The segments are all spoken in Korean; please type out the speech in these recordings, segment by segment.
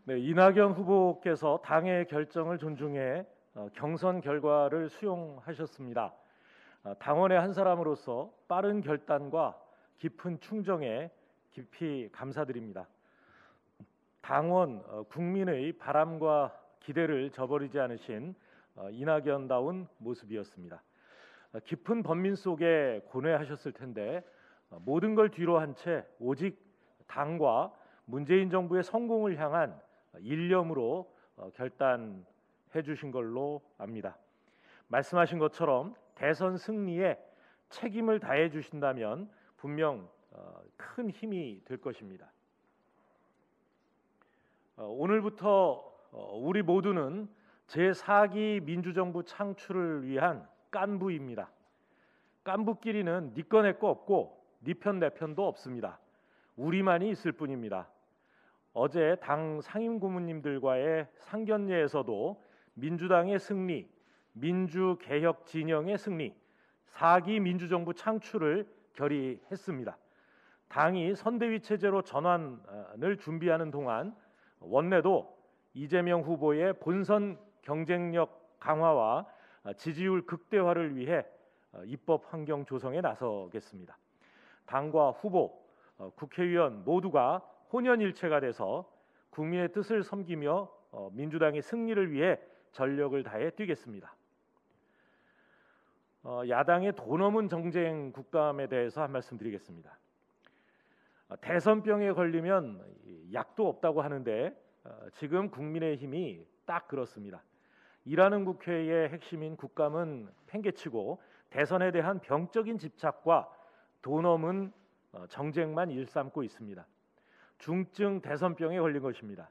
네, 이낙연 후보께서 당의 결정을 존중해 경선 결과를 수용하셨습니다. 당원의 한 사람으로서 빠른 결단과 깊은 충정에 깊이 감사드립니다. 당원 국민의 바람과 기대를 저버리지 않으신 이낙연다운 모습이었습니다. 깊은 번민 속에 고뇌하셨을 텐데 모든 걸 뒤로 한 채 오직 당과 문재인 정부의 성공을 향한 일념으로 결단해 주신 걸로 압니다. 말씀하신 것처럼 대선 승리에 책임을 다해 주신다면 분명 큰 힘이 될 것입니다. 오늘부터 우리 모두는 제4기 민주정부 창출을 위한 깐부입니다. 깐부끼리는 네 거 내 거 없고 네 편 내 편도 없습니다. 우리만이 있을 뿐입니다. 어제 당 상임고문님들과의 상견례에서도 민주당의 승리, 민주개혁 진영의 승리, 4기 민주정부 창출을 결의했습니다. 당이 선대위 체제로 전환을 준비하는 동안 원내도 이재명 후보의 본선 경쟁력 강화와 지지율 극대화를 위해 입법 환경 조성에 나서겠습니다. 당과 후보, 국회의원 모두가 혼연일체가 돼서 국민의 뜻을 섬기며 민주당의 승리를 위해 전력을 다해 뛰겠습니다. 야당의 돈 없는 정쟁 국감에 대해서 한 말씀 드리겠습니다. 대선병에 걸리면 약도 없다고 하는데 지금 국민의힘이 딱 그렇습니다. 일하는 국회의 핵심인 국감은 팽개치고 대선에 대한 병적인 집착과 돈 없는 정쟁만 일삼고 있습니다. 중증 대선병에 걸린 것입니다.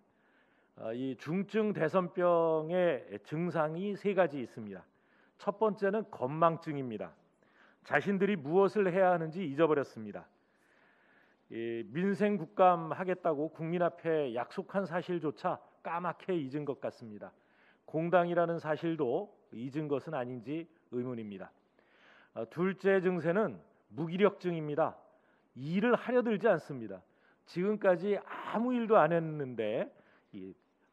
이 중증 대선병의 증상이 세 가지 있습니다. 첫 번째는 건망증입니다. 자신들이 무엇을 해야 하는지 잊어버렸습니다. 민생 국감 하겠다고 국민 앞에 약속한 사실조차 까맣게 잊은 것 같습니다. 공당이라는 사실도 잊은 것은 아닌지 의문입니다. 둘째 증세는 무기력증입니다. 일을 하려 들지 않습니다. 지금까지 아무 일도 안 했는데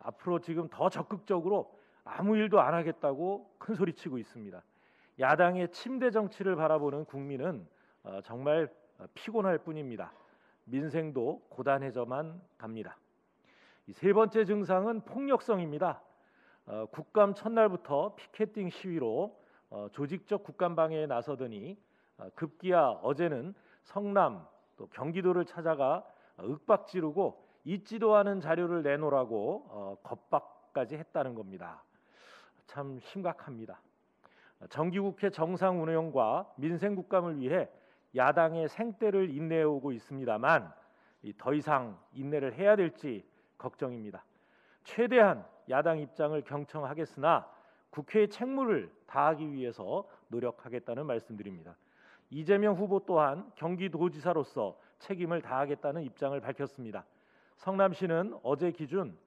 앞으로 지금 더 적극적으로 아무 일도 안 하겠다고 큰 소리치고 있습니다. 야당의 침대 정치를 바라보는 국민은 정말 피곤할 뿐입니다. 민생도 고단해져만 갑니다. 세 번째 증상은 폭력성입니다. 국감 첫날부터 피켓팅 시위로 조직적 국감 방해에 나서더니 급기야 어제는 성남 또 경기도를 찾아가 윽박 지르고 있지도 않은 자료를 내놓으라고 겁박까지 했다는 겁니다. 참 심각합니다. 정기국회 정상 운영과 민생 국감을 위해 야당의 생떼를 인내해오고 있습니다만 더 이상 인내를 해야 될지 걱정입니다. 최대한 야당 입장을 경청하겠으나 국회의 책무를 다하기 위해서 노력하겠다는 말씀드립니다. 이재명 후보 또한 경기도지사로서 책임을 다하겠다는 입장을 밝혔습니다. 성남시는 어제 기준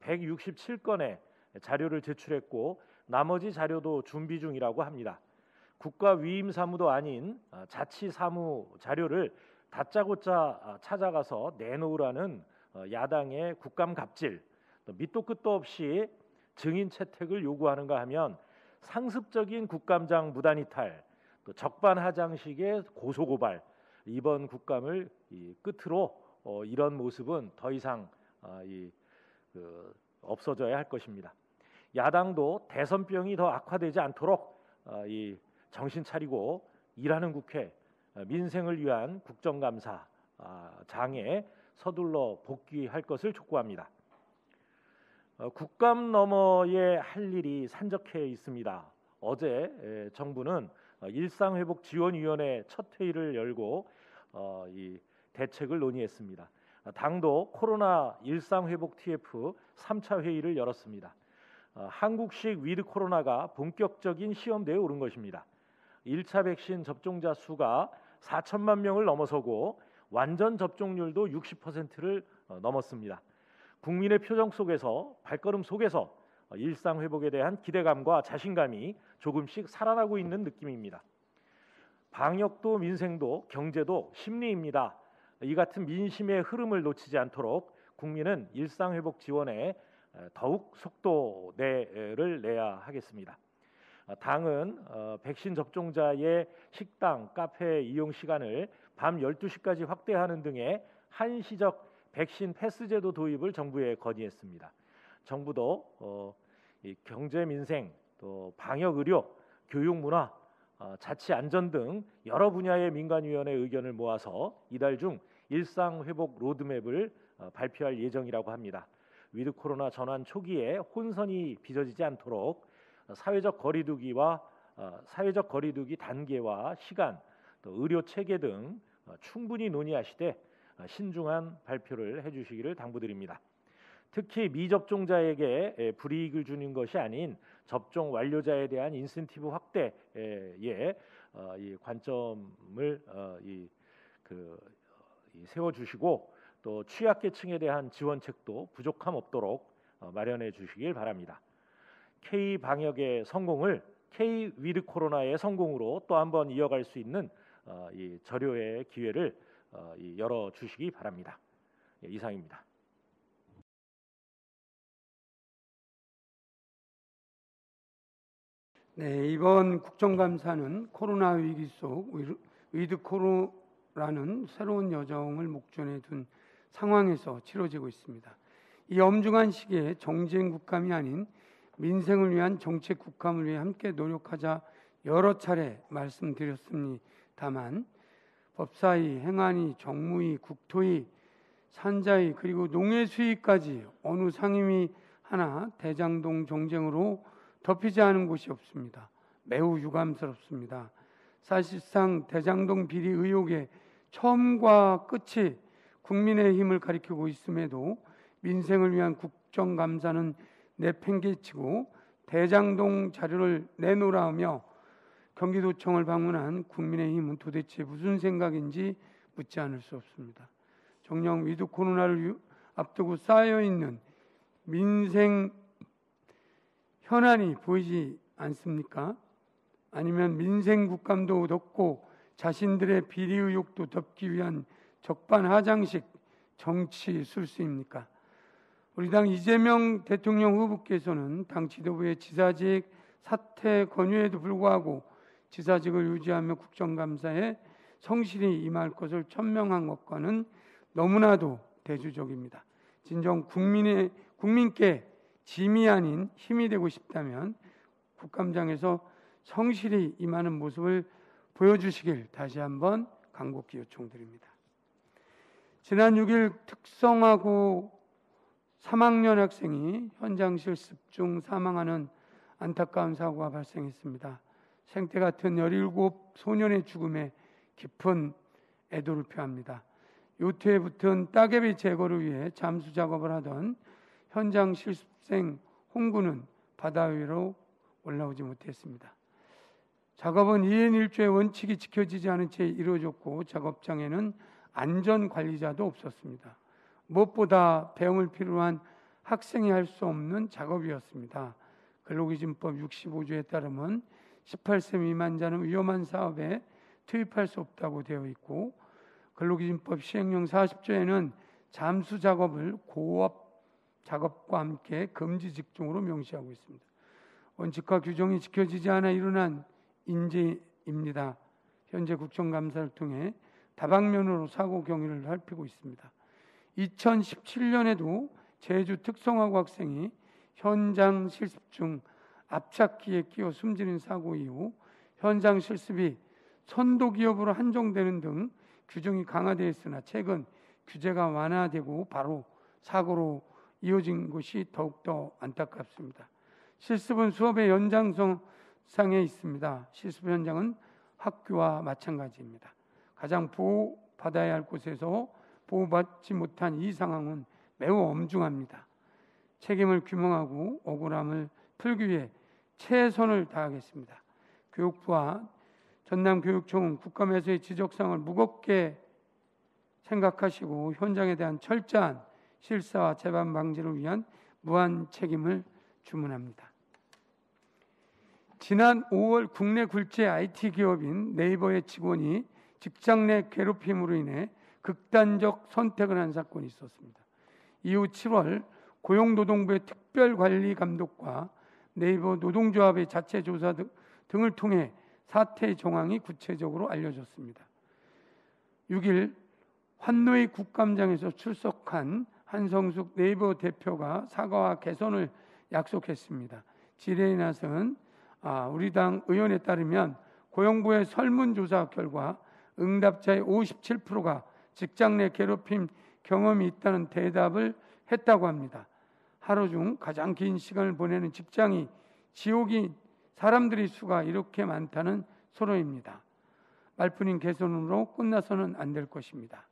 167건의 자료를 제출했고 나머지 자료도 준비 중이라고 합니다. 국가 위임 사무도 아닌 자치 사무 자료를 다짜고짜 찾아가서 내놓으라는 야당의 국감 갑질, 밑도 끝도 없이 증인 채택을 요구하는가 하면 상습적인 국감장 무단 이탈, 또 적반하장식의 고소고발, 이번 국감을 끝으로 이런 모습은 더 이상 없어져야 할 것입니다. 야당도 대선병이 더 악화되지 않도록 정신 차리고 일하는 국회, 민생을 위한 국정감사 장에 서둘러 복귀할 것을 촉구합니다. 국감 너머에 할 일이 산적해 있습니다. 어제 정부는 일상회복지원위원회 첫 회의를 열고 이 대책을 논의했습니다. 당도 코로나 일상회복 TF 3차 회의를 열었습니다. 한국식 위드 코로나가 본격적인 시험대에 오른 것입니다. 1차 백신 접종자 수가 4천만 명을 넘어서고 완전 접종률도 60%를 넘었습니다. 국민의 표정 속에서 발걸음 속에서 일상 회복에 대한 기대감과 자신감이 조금씩 살아나고 있는 느낌입니다. 방역도 민생도 경제도 심리입니다. 이 같은 민심의 흐름을 놓치지 않도록 국민은 일상회복 지원에 더욱 속도를 내야 하겠습니다. 당은 백신 접종자의 식당, 카페 이용 시간을 밤 12시까지 확대하는 등의 한시적 백신 패스 제도 도입을 정부에 건의했습니다. 정부도 이 경제 민생, 또 방역 의료, 교육 문화, 자치 안전 등 여러 분야의 민간위원회 의견을 모아서 이달 중 일상 회복 로드맵을 발표할 예정이라고 합니다. 위드 코로나 전환 초기에 혼선이 빚어지지 않도록 사회적 거리두기 단계와 시간, 또 의료 체계 등 충분히 논의하시되 신중한 발표를 해주시기를 당부드립니다. 특히 미접종자에게 불이익을 주는 것이 아닌 접종 완료자에 대한 인센티브 확대에 이 관점을 세워주시고 또 취약계층에 대한 지원책도 부족함 없도록 마련해 주시길 바랍니다. K 방역의 성공을 K 위드 코로나의 성공으로 또 한번 이어갈 수 있는 이 절호의 기회를 열어 주시기 바랍니다. 이상입니다. 네, 이번 국정감사는 코로나 위기 속 위드 코로나라는 새로운 여정을 목전에 둔 상황에서 치러지고 있습니다. 이 엄중한 시기에 정쟁 국감이 아닌 민생을 위한 정책 국감을 위해 함께 노력하자 여러 차례 말씀드렸습니다만 법사위, 행안위, 정무위, 국토위, 산자위 그리고 농해수위까지 어느 상임위 하나 대장동 정쟁으로 덮이지 않은 곳이 없습니다. 매우 유감스럽습니다. 사실상 대장동 비리 의혹의 처음과 끝이 국민의힘을 가리키고 있음에도 민생을 위한 국정감사는 내팽개치고 대장동 자료를 내놓으라며 경기도청을 방문한 국민의힘은 도대체 무슨 생각인지 묻지 않을 수 없습니다. 정녕 위드 코로나를 앞두고 쌓여있는 민생 현안이 보이지 않습니까? 아니면 민생 국감도 덮고 자신들의 비리 의혹도 덮기 위한 적반하장식 정치 술수입니까? 우리 당 이재명 대통령 후보께서는 당 지도부의 지사직 사퇴 권유에도 불구하고 지사직을 유지하며 국정감사에 성실히 임할 것을 천명한 것과는 너무나도 대조적입니다. 진정 국민께 짐이 아닌 힘이 되고 싶다면 국감장에서 성실히 임하는 모습을 보여주시길 다시 한번 간곡히 요청드립니다. 지난 6일 특성화고 3학년 학생이 현장 실습 중 사망하는 안타까운 사고가 발생했습니다. 생태 같은 17 소년의 죽음에 깊은 애도를 표합니다. 요트에 붙은 따개비 제거를 위해 잠수 작업을 하던 현장 실습생 홍군은 바다 위로 올라오지 못했습니다. 작업은 2인 1조의 원칙이 지켜지지 않은 채 이루어졌고 작업장에는 안전관리자도 없었습니다. 무엇보다 배움을 필요로 한 학생이 할 수 없는 작업이었습니다. 근로기준법 65조에 따르면 18세 미만자는 위험한 사업에 투입할 수 없다고 되어 있고 근로기준법 시행령 40조에는 잠수 작업을 고업 작업과 함께 금지 직종으로 명시하고 있습니다. 원칙과 규정이 지켜지지 않아 일어난 인재입니다. 현재 국정감사를 통해 다방면으로 사고 경위를 살피고 있습니다. 2017년에도 제주 특성화고 학생이 현장 실습 중 앞차키에 끼어 숨지는 사고 이후 현장 실습이 선도 기업으로 한정되는 등 규정이 강화되었으나 최근 규제가 완화되고 바로 사고로 이어진 것이 더욱더 안타깝습니다. 실습은 수업의 연장선상에 있습니다. 실습 현장은 학교와 마찬가지입니다. 가장 보호받아야 할 곳에서 보호받지 못한 이 상황은 매우 엄중합니다. 책임을 규명하고 억울함을 풀기 위해 최선을 다하겠습니다. 교육부와 전남교육청은 국감에서의 지적사항을 무겁게 생각하시고 현장에 대한 철저한 실사와 재반 방지를 위한 무한 책임을 주문합니다. 지난 5월 국내 굴지의 IT 기업인 네이버의 직원이 직장 내 괴롭힘으로 인해 극단적 선택을 한 사건이 있었습니다. 이후 7월 고용노동부의 특별관리감독과 네이버 노동조합의 자체 조사 등을 통해 사태의 정황이 구체적으로 알려졌습니다. 6일 환노위 국감장에서 출석한 한성숙 네이버 대표가 사과와 개선을 약속했습니다. 질의에 나선 우리 당 의원에 따르면 고용부의 설문조사 결과 응답자의 57%가 직장 내 괴롭힘 경험이 있다는 대답을 했다고 합니다. 하루 중 가장 긴 시간을 보내는 직장이 지옥인 사람들의 수가 이렇게 많다는 소로입니다. 말뿐인 개선으로 끝나서는 안 될 것입니다.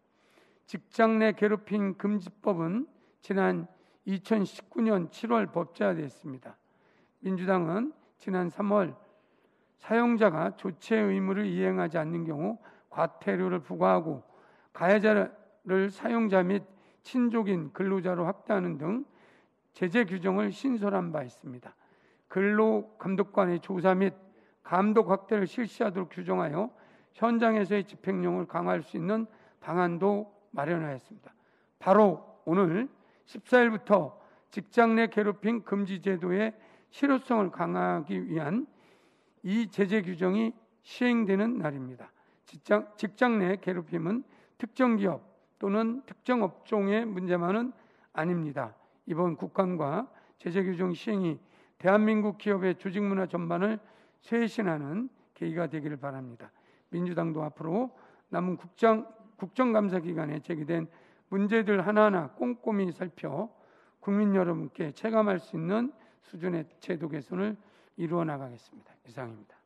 직장 내 괴롭힘 금지법은 지난 2019년 7월 법제화됐습니다. 민주당은 지난 3월 사용자가 조치 의무를 이행하지 않는 경우 과태료를 부과하고 가해자를 사용자 및 친족인 근로자로 확대하는 등 제재 규정을 신설한 바 있습니다. 근로감독관의 조사 및 감독 확대를 실시하도록 규정하여 현장에서의 집행력을 강화할 수 있는 방안도 마련하였습니다. 바로 오늘 14일부터 직장 내 괴롭힘 금지 제도의 실효성을 강화하기 위한 이 제재 규정이 시행되는 날입니다. 직장 내 괴롭힘은 특정 기업 또는 특정 업종의 문제만은 아닙니다. 이번 국감과 제재 규정 시행이 대한민국 기업의 조직 문화 전반을 쇄신하는 계기가 되기를 바랍니다. 민주당도 앞으로 남은 국정감사 기간에 제기된 문제들 하나하나 꼼꼼히 살펴 국민 여러분께 체감할 수 있는 수준의 제도 개선을 이루어 나가겠습니다. 이상입니다.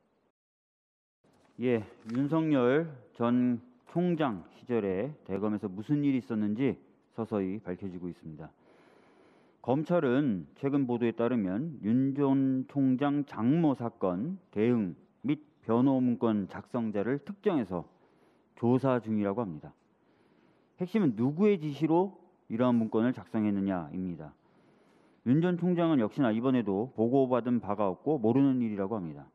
예, 윤석열 전 총장 시절에 대검에서 무슨 일이 있었는지 서서히 밝혀지고 있습니다. 검찰은 최근 보도에 따르면 윤 전 총장 장모 사건 대응 및 변호 문건 작성자를 특정해서 조사 중이라고 합니다. 핵심은 누구의 지시로 이러한 문건을 작성했느냐입니다. 윤 전 총장은 역시나 이번에도 보고받은 바가 없고 모르는 일이라고 합니다.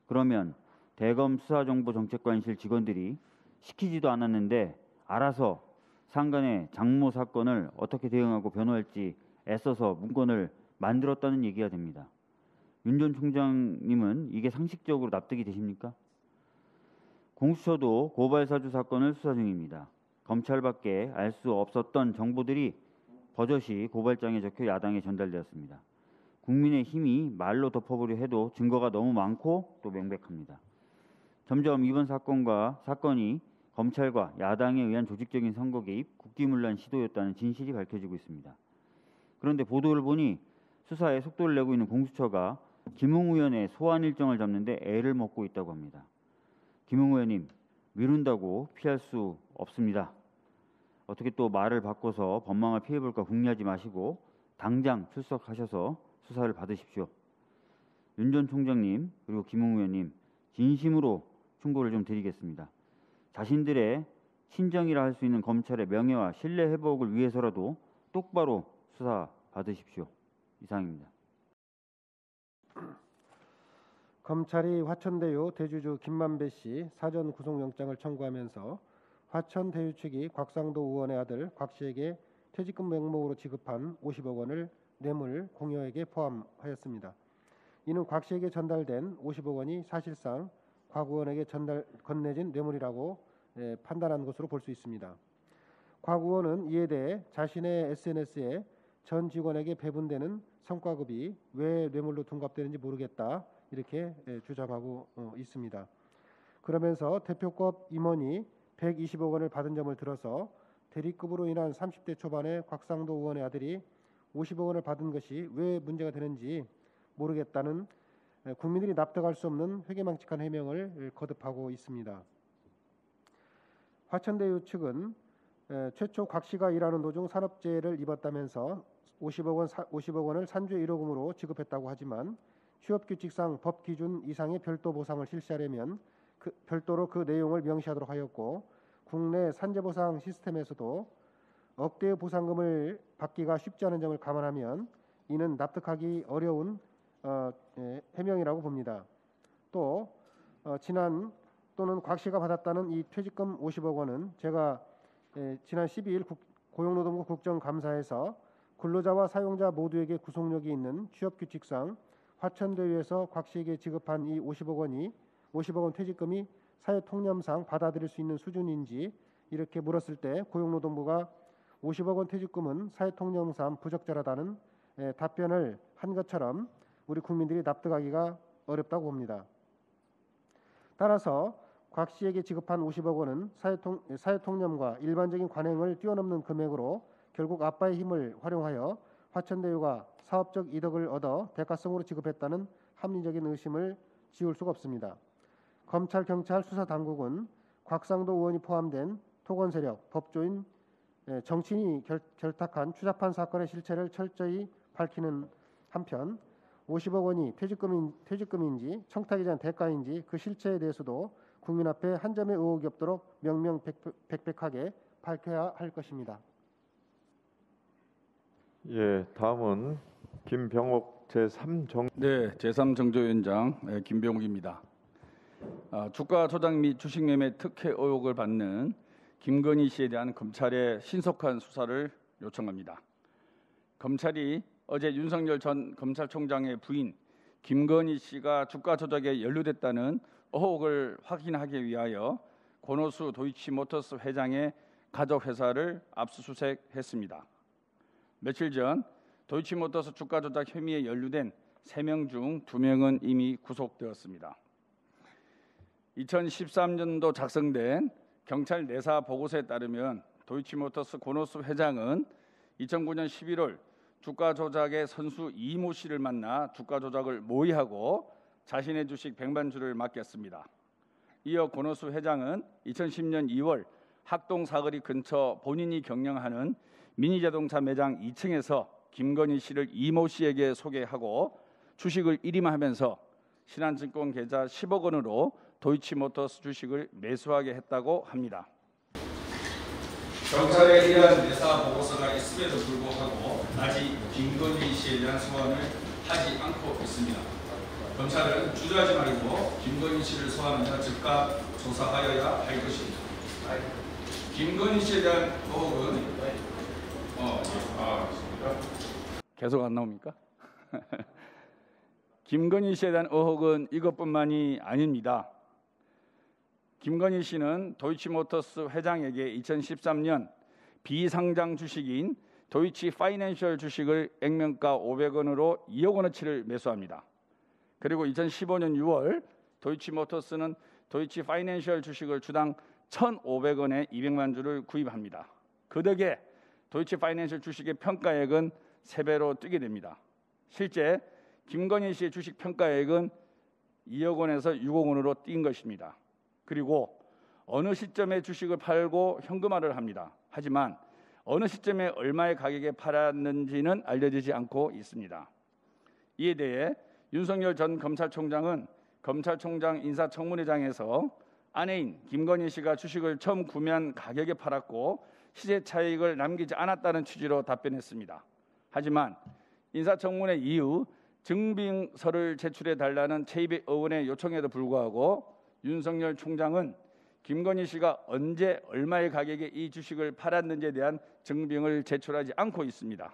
그러면 대검 수사정보정책관실 직원들이 시키지도 않았는데 알아서 상간의 장모 사건을 어떻게 대응하고 변호할지 애써서 문건을 만들었다는 얘기가 됩니다. 윤 전 총장님은 이게 상식적으로 납득이 되십니까? 공수처도 고발사주 사건을 수사 중입니다. 검찰밖에 알 수 없었던 정보들이 버젓이 고발장에 적혀 야당에 전달되었습니다. 국민의힘이 말로 덮어보려 해도 증거가 너무 많고 또 명백합니다. 점점 이번 사건이 검찰과 야당에 의한 조직적인 선거 개입, 국기문란 시도였다는 진실이 밝혀지고 있습니다. 그런데 보도를 보니 수사에 속도를 내고 있는 공수처가 김웅 의원의 소환 일정을 잡는데 애를 먹고 있다고 합니다. 김웅 의원님, 미룬다고 피할 수 없습니다. 어떻게 또 말을 바꿔서 법망을 피해볼까 궁리하지 마시고 당장 출석하셔서 수사를 받으십시오. 윤 전 총장님 그리고 김웅 의원님, 진심으로 충고를 좀 드리겠습니다. 자신들의 친정이라 할 수 있는 검찰의 명예와 신뢰 회복을 위해서라도 똑바로 수사 받으십시오. 이상입니다. 검찰이 화천대유 대주주 김만배 씨 사전 구속영장을 청구하면서 화천대유 측이 곽상도 의원의 아들 곽 씨에게 퇴직금 명목으로 지급한 50억 원을 뇌물 공여액에 포함하였습니다. 이는 곽 씨에게 전달된 50억 원이 사실상 곽 의원에게 건네진 뇌물이라고 판단한 것으로 볼 수 있습니다. 곽 의원은 이에 대해 자신의 SNS에 전 직원에게 배분되는 성과급이 왜 뇌물로 둔갑되는지 모르겠다 이렇게 주장하고 있습니다. 그러면서 대표급 임원이 120억 원을 받은 점을 들어서 대리급으로 인한 30대 초반의 곽상도 의원의 아들이 50억 원을 받은 것이 왜 문제가 되는지 모르겠다는 국민들이 납득할 수 없는 회개망측한 해명을 거듭하고 있습니다. 화천대유 측은 최초 곽 씨가 일하는 도중 산업재해를 입었다면서 50억 원을 산재 1호금으로 지급했다고 하지만 취업규칙상 법 기준 이상의 별도 보상을 실시하려면 별도로 그 내용을 명시하도록 하였고 국내 산재보상 시스템에서도 억대의 보상금을 받기가 쉽지 않은 점을 감안하면 이는 납득하기 어려운 해명이라고 봅니다. 또 지난 또는 곽 씨가 받았다는 이 퇴직금 50억 원은 제가 지난 12일 고용노동부 국정감사에서 근로자와 사용자 모두에게 구속력이 있는 취업규칙상 화천대유에서 곽 씨에게 지급한 이 50억 원 퇴직금이 사회통념상 받아들일 수 있는 수준인지 이렇게 물었을 때 고용노동부가 50억 원 퇴직금은 사회통념상 부적절하다는 답변을 한 것처럼 우리 국민들이 납득하기가 어렵다고 봅니다. 따라서 곽 씨에게 지급한 50억 원은 사회통념과 일반적인 관행을 뛰어넘는 금액으로 결국 아빠의 힘을 활용하여 화천대유가 사업적 이득을 얻어 대가성으로 지급했다는 합리적인 의심을 지울 수가 없습니다. 검찰, 경찰, 수사당국은 곽상도 의원이 포함된 토건세력, 법조인, 정치인이 결탁한 추잡한 사건의 실체를 철저히 밝히는 한편 50억 원이 퇴직금인지 청탁에 대한 대가인지 그 실체에 대해서도 국민 앞에 한 점의 의혹이 없도록 명명백백하게 밝혀야 할 것입니다. 예, 다음은 김병옥 제3정 네, 제3정조위원장 김병욱입니다. 주가 조작 및 주식 매매 특혜 의혹을 받는 김건희 씨에 대한 검찰의 신속한 수사를 요청합니다. 검찰이 어제 윤석열 전 검찰총장의 부인 김건희 씨가 주가 조작에 연루됐다는 의혹을 확인하기 위하여 권오수 도이치모터스 회장의 가족 회사를 압수수색했습니다. 며칠 전 도이치모터스 주가 조작 혐의에 연루된 3명 중 2명은 이미 구속되었습니다. 2013년도 작성된 경찰 내사 보고서에 따르면 도이치모터스 권오수 회장은 2009년 11월 주가 조작의 선수 이모 씨를 만나 주가 조작을 모의하고 자신의 주식 100만 주를 맡겼습니다. 이어 권오수 회장은 2010년 2월 학동 사거리 근처 본인이 경영하는 미니자동차 매장 2층에서 김건희 씨를 이모 씨에게 소개하고 주식을 일임하면서 신한증권 계좌 10억 원으로 도이치모터스 주식을 매수하게 했다고 합니다. 경찰의 이러한 내사 보고서가 있음에도 불구하고 아직 김건희 씨에 대한 소환을 하지 않고 있습니다. 검찰은 주저하지 말고 김건희 씨를 소환하여 즉각 조사하여야 할 것입니다. 김건희 씨에 대한 의혹은 계속 안 나옵니까? 김건희 씨에 대한 의혹은 이것뿐만이 아닙니다. 김건희 씨는 도이치모터스 회장에게 2013년 비상장 주식인 도이치 파이낸셜 주식을 액면가 500원으로 2억 원어치를 매수합니다. 그리고 2015년 6월 도이치모터스는 도이치 파이낸셜 주식을 주당 1,500원에 200만 주를 구입합니다. 그 덕에 도이치 파이낸셜 주식의 평가액은 3배로 뛰게 됩니다. 실제 김건희 씨의 주식 평가액은 2억 원에서 6억 원으로 뛴 것입니다. 그리고 어느 시점에 주식을 팔고 현금화를 합니다. 하지만 어느 시점에 얼마의 가격에 팔았는지는 알려지지 않고 있습니다. 이에 대해 윤석열 전 검찰총장은 검찰총장 인사청문회장에서 아내인 김건희 씨가 주식을 처음 구매한 가격에 팔았고 시세 차익을 남기지 않았다는 취지로 답변했습니다. 하지만 인사청문회 이후 증빙서를 제출해 달라는 최입의 의원의 요청에도 불구하고 윤석열 총장은 김건희 씨가 언제 얼마의 가격에 이 주식을 팔았는지에 대한 증빙을 제출하지 않고 있습니다.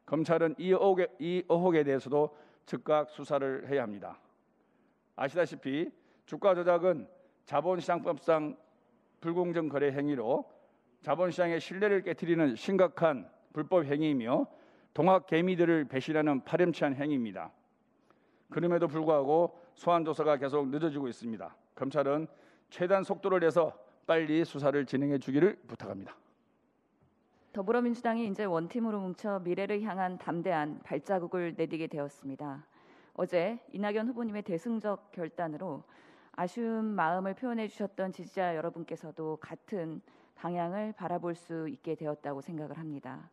검찰은 이 의혹에 대해서도 즉각 수사를 해야 합니다. 아시다시피 주가 조작은 자본시장법상 불공정 거래 행위로 자본시장의 신뢰를 깨트리는 심각한 불법 행위이며 동학 개미들을 배신하는 파렴치한 행위입니다. 그럼에도 불구하고 소환 조사가 계속 늦어지고 있습니다. 검찰은 최단 속도를 내서 빨리 수사를 진행해 주기를 부탁합니다. 더불어민주당이 이제 원팀으로 뭉쳐 미래를 향한 담대한 발자국을 내디게 되었습니다. 어제 이낙연 후보님의 대승적 결단으로 아쉬운 마음을 표현해 주셨던 지지자 여러분께서도 같은 방향을 바라볼 수 있게 되었다고 생각을 합니다.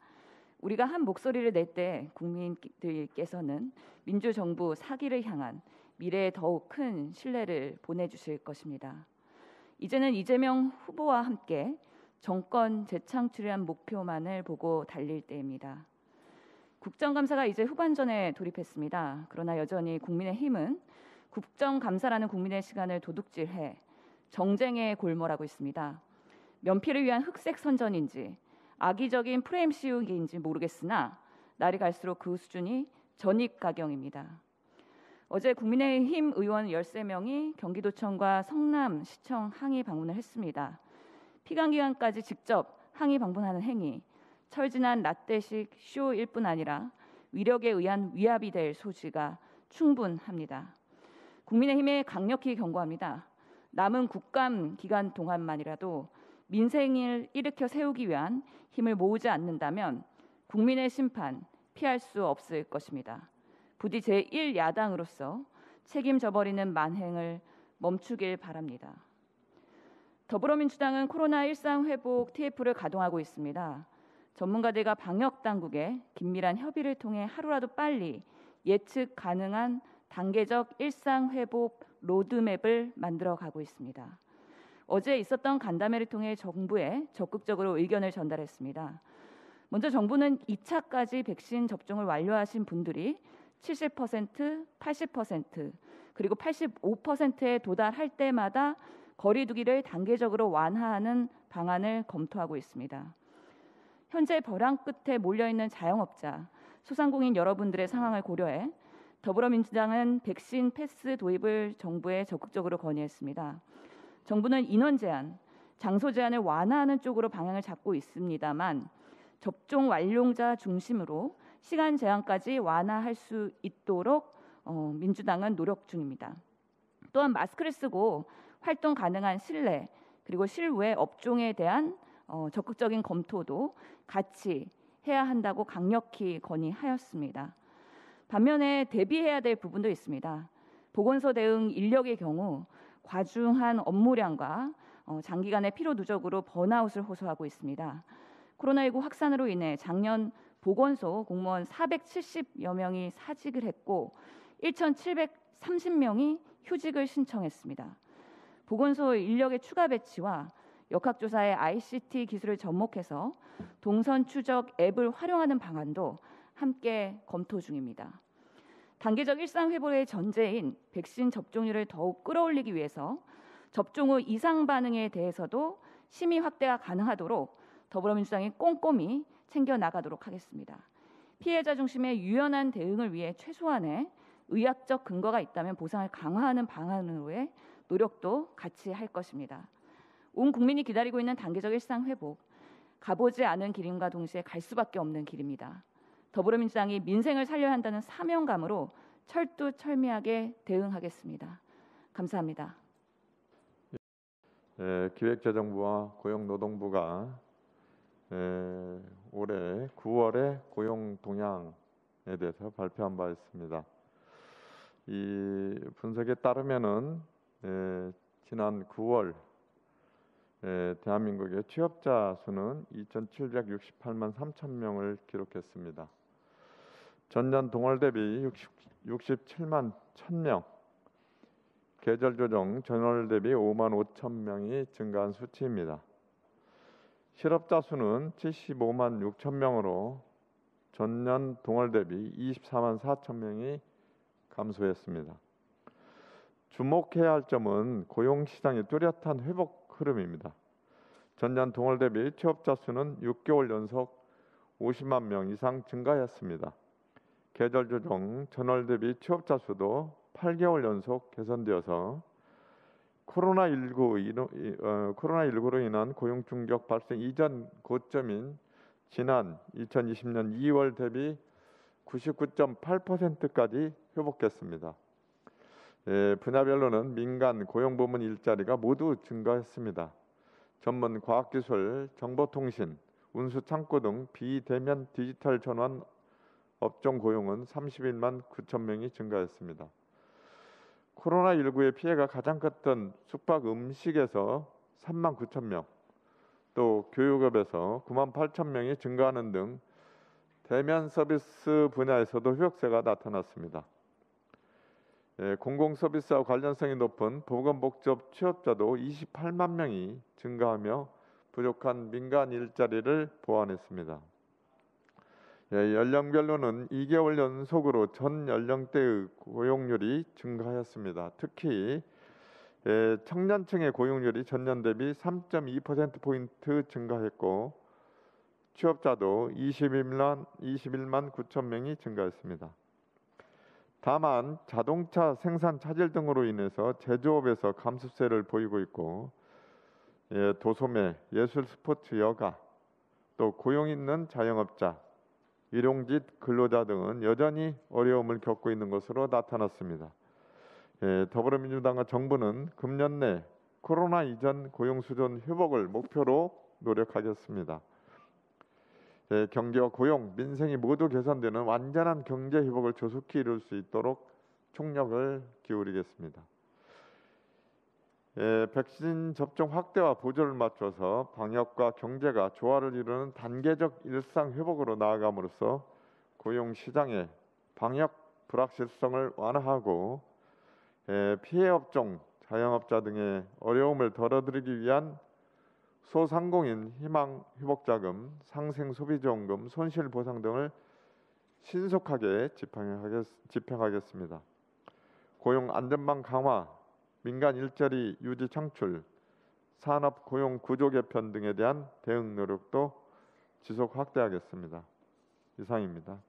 우리가 한 목소리를 낼 때 국민들께서는 민주정부 사기를 향한 미래에 더욱 큰 신뢰를 보내주실 것입니다. 이제는 이재명 후보와 함께 정권 재창출이란 목표만을 보고 달릴 때입니다. 국정감사가 이제 후반전에 돌입했습니다. 그러나 여전히 국민의힘은 국정감사라는 국민의 시간을 도둑질해 정쟁에 골몰하고 있습니다. 면피를 위한 흑색 선전인지 악의적인 프레임 씌우기인지 모르겠으나 날이 갈수록 그 수준이 전입가경입니다. 어제 국민의힘 의원 13명이 경기도청과 성남시청 항의 방문을 했습니다. 피감기관까지 직접 항의 방문하는 행위, 철진한 라떼식 쇼일 뿐 아니라 위력에 의한 위압이 될 소지가 충분합니다. 국민의힘에 강력히 경고합니다. 남은 국감 기간 동안만이라도 민생을 일으켜 세우기 위한 힘을 모으지 않는다면 국민의 심판 피할 수 없을 것입니다. 부디 제1야당으로서 책임져 버리는 만행을 멈추길 바랍니다. 더불어민주당은 코로나 일상회복 TF를 가동하고 있습니다. 전문가들과 방역당국의 긴밀한 협의를 통해 하루라도 빨리 예측 가능한 단계적 일상회복 로드맵을 만들어가고 있습니다. 어제 있었던 간담회를 통해 정부에 적극적으로 의견을 전달했습니다. 먼저 정부는 2차까지 백신 접종을 완료하신 분들이 70%, 80% 그리고 85%에 도달할 때마다 거리 두기를 단계적으로 완화하는 방안을 검토하고 있습니다. 현재 벼랑 끝에 몰려있는 자영업자, 소상공인 여러분들의 상황을 고려해 더불어민주당은 백신 패스 도입을 정부에 적극적으로 건의했습니다. 정부는 인원 제한, 장소 제한을 완화하는 쪽으로 방향을 잡고 있습니다만 접종 완료자 중심으로 시간 제한까지 완화할 수 있도록 민주당은 노력 중입니다. 또한 마스크를 쓰고 활동 가능한 실내 그리고 실외 업종에 대한 적극적인 검토도 같이 해야 한다고 강력히 건의하였습니다. 반면에 대비해야 될 부분도 있습니다. 보건소 대응 인력의 경우 과중한 업무량과 장기간의 피로 누적으로 번아웃을 호소하고 있습니다. 코로나19 확산으로 인해 작년 보건소 공무원 470여 명이 사직을 했고 1,730명이 휴직을 신청했습니다. 보건소 인력의 추가 배치와 역학조사의 ICT 기술을 접목해서 동선 추적 앱을 활용하는 방안도 함께 검토 중입니다. 단계적 일상 회복의 전제인 백신 접종률을 더욱 끌어올리기 위해서 접종 후 이상 반응에 대해서도 심의 확대가 가능하도록 더불어민주당이 꼼꼼히 챙겨 나가도록 하겠습니다. 피해자 중심의 유연한 대응을 위해 최소한의 의학적 근거가 있다면 보상을 강화하는 방안으로의 노력도 같이 할 것입니다. 온 국민이 기다리고 있는 단계적 일상 회복, 가보지 않은 길임과 동시에 갈 수밖에 없는 길입니다. 더불어민주당이 민생을 살려야 한다는 사명감으로 철두철미하게 대응하겠습니다. 감사합니다. 기획재정부와 고용노동부가 올해 9월에 고용 동향에 대해서 발표한 바 있습니다. 이 분석에 따르면은 지난 9월 대한민국의 취업자 수는 2,768만 3천 명을 기록했습니다. 전년 동월 대비 67만 1,000명, 계절 조정 전월 대비 5만 5천 명이 증가한 수치입니다. 실업자 수는 75만 6천 명으로 전년 동월 대비 24만 4천 명이 감소했습니다. 주목해야 할 점은 고용시장의 뚜렷한 회복 흐름입니다. 전년 동월 대비 취업자 수는 6개월 연속 50만 명 이상 증가했습니다. 계절 조정 전월 대비 취업자 수도 8개월 연속 개선되어서 코로나19로 인한 고용 충격 발생 이전 고점인 지난 2020년 2월 대비 99.8%까지 회복했습니다. 분야별로는 민간 고용부문 일자리가 모두 증가했습니다. 전문 과학기술, 정보통신, 운수창고 등 비대면 디지털 전환 업종 고용은 31만 9천 명이 증가했습니다. 코로나19의 피해가 가장 컸던 숙박 음식에서 3만 9천 명, 또 교육업에서 9만 8천 명이 증가하는 등 대면 서비스 분야에서도 회복세가 나타났습니다. 공공서비스와 관련성이 높은 보건복지업 취업자도 28만 명이 증가하며 부족한 민간 일자리를 보완했습니다. 연령별로는 2개월 연속으로 전 연령대의 고용률이 증가하였습니다. 특히 청년층의 고용률이 전년 대비 3.2%포인트 증가했고 취업자도 21만 9천 명이 증가했습니다. 다만 자동차 생산 차질 등으로 인해서 제조업에서 감소세를 보이고 있고 도소매, 예술, 스포츠, 여가, 또 고용 있는 자영업자, 일용직 근로자 등은 여전히 어려움을 겪고 있는 것으로 나타났습니다. 더불어민주당과 정부는 금년 내 코로나 이전 고용 수준 회복을 목표로 노력하겠습니다. 경제와 고용, 민생이 모두 개선되는 완전한 경제 회복을 조속히 이룰 수 있도록 총력을 기울이겠습니다. 백신 접종 확대와 보조를 맞춰서 방역과 경제가 조화를 이루는 단계적 일상 회복으로 나아감으로써 고용 시장의 방역 불확실성을 완화하고 피해 업종, 자영업자 등의 어려움을 덜어드리기 위한 소상공인 희망 회복자금, 상생 소비지원금, 손실보상 등을 신속하게 집행하겠습니다. 고용 안전망 강화, 민간 일자리 유지 창출, 산업 고용 구조 개편 등에 대한 대응 노력도 지속 확대하겠습니다. 이상입니다.